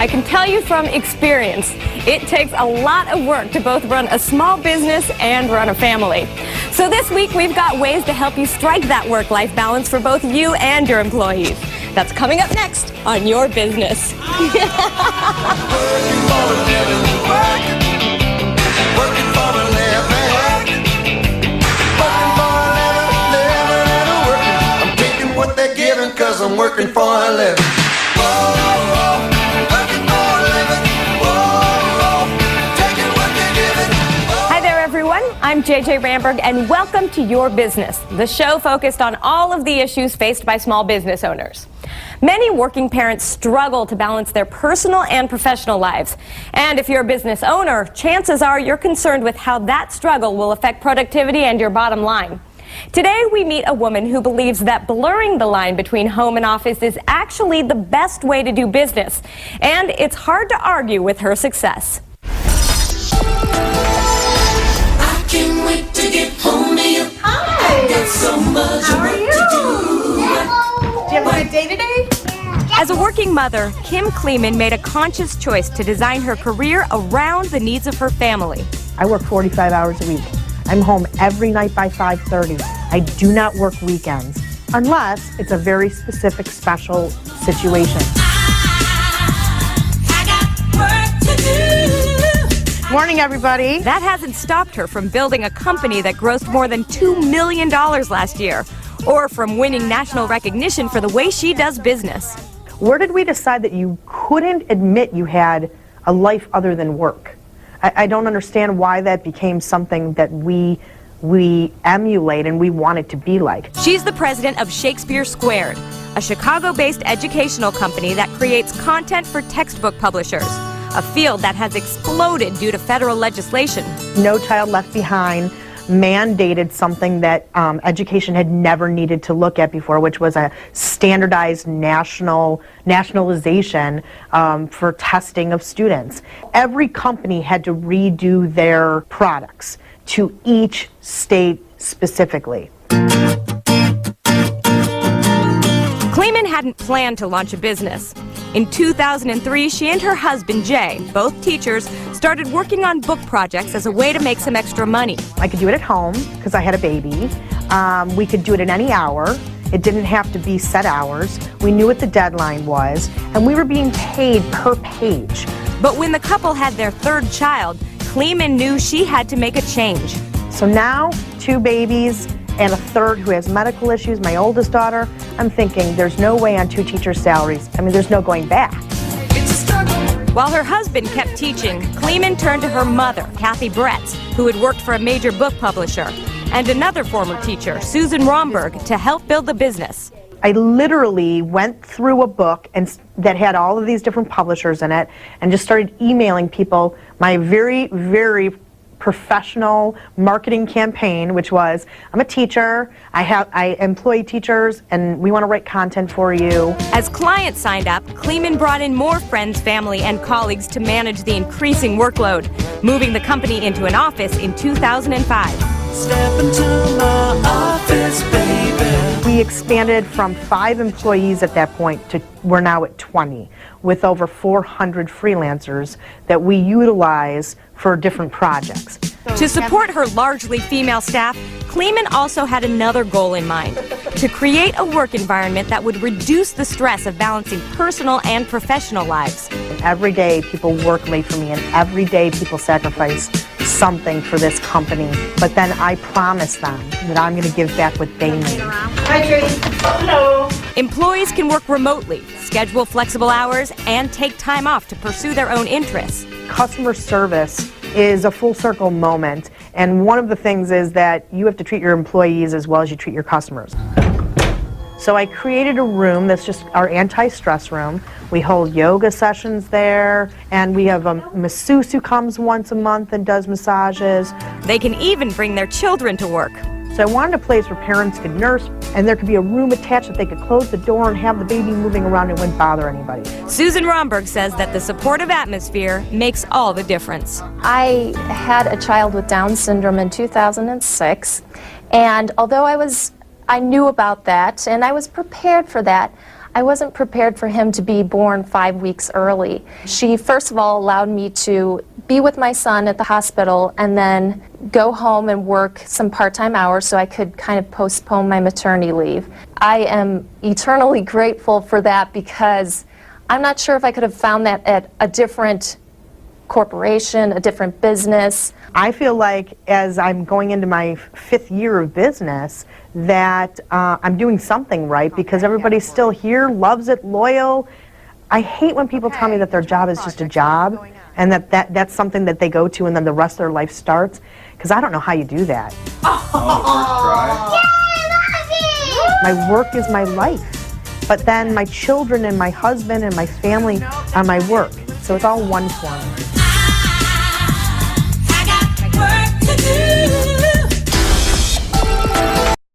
I can tell you from experience, it takes a lot of work to both run a small business and run a family. So this week we've got ways to help you strike that work-life balance for both you and your employees. That's coming up next on Your Business. Cause I'm working for a living. Hi there, everyone. I'm JJ Ramberg, and welcome to Your Business, the show focused on all of the issues faced by small business owners. Many working parents struggle to balance their personal and professional lives. And if you're a business owner, chances are you're concerned with how that struggle will affect productivity and your bottom line. Today, we meet a woman who believes that blurring the line between home and office is actually the best way to do business, and it's hard to argue with her success. I can't wait to get home to you. Hi! Got so much work to do. Do you have a good day today? As a working mother, Kim Kleeman made a conscious choice to design her career around the needs of her family. I work 45 hours a week. I'm home every night by 5:30. I do not work weekends, unless it's a very specific, special situation. I got work to do. Morning, everybody. That hasn't stopped her from building a company that grossed more than $2 million last year, or from winning national recognition for the way she does business. Where did we decide that you couldn't admit you had a life other than work? I don't understand why that became something that we emulate and we want it to be like. She's the president of Shakespeare Squared, a Chicago-based educational company that creates content for textbook publishers, a field that has exploded due to federal legislation. No Child Left Behind mandated something that education had never needed to look at before, which was a standardized nationalization for testing of students. Every company had to redo their products to each state specifically. Kleeman hadn't planned to launch a business. In 2003, she and her husband, Jay, both teachers, started working on book projects as a way to make some extra money. I could do it at home because I had a baby. We could do it at any hour. It didn't have to be set hours. We knew what the deadline was, and we were being paid per page. But when the couple had their third child, Kleeman knew she had to make a change. So now, 2 babies and a third who has medical issues, my oldest daughter, I'm thinking there's no way on 2 teachers' salaries. I mean, there's no going back. While her husband kept teaching, Kleeman turned to her mother, Kathy Bretz, who had worked for a major book publisher, and another former teacher, Susan Romberg, to help build the business. I literally went through a book that had all of these different publishers in it and just started emailing people my very, very professional marketing campaign, which was, I'm a teacher, I employ teachers, and we want to write content for you. As clients signed up, Kleeman brought in more friends, family, and colleagues to manage the increasing workload, moving the company into an office in 2005. Step into my office, baby. We expanded from 5 employees at that point to we're now at 20, with over 400 freelancers that we utilize for different projects. To support her largely female staff, Kleeman also had another goal in mind: to create a work environment that would reduce the stress of balancing personal and professional lives. Every day people work late for me, and every day people sacrifice something for this company. But then I promise them that I'm going to give back what they need. Hi, Tracy. Hello. Employees can work remotely, schedule flexible hours, and take time off to pursue their own interests. Customer service is a full circle moment, and one of the things is that you have to treat your employees as well as you treat your customers. So I created a room that's just our anti-stress room. We hold yoga sessions there, and we have a masseuse who comes once a month and does massages. They can even bring their children to work. So I wanted a place where parents could nurse, and there could be a room attached that they could close the door and have the baby moving around and it wouldn't bother anybody. Susan Romberg says that the supportive atmosphere makes all the difference. I had a child with Down syndrome in 2006, and although I knew about that and I was prepared for that, I wasn't prepared for him to be born 5 weeks early. She first of all allowed me to be with my son at the hospital and then go home and work some part-time hours so I could kind of postpone my maternity leave. I am eternally grateful for that because I'm not sure if I could have found that at a different corporation, a different business. I feel like as I'm going into my 5th year of business that I'm doing something right because everybody's still here, loves it, loyal. I hate when people tell me that their job is just a job and that's something that they go to and then the rest of their life starts, because I don't know how you do that. My work is my life, but then my children and my husband and my family are my work, so it's all one for me.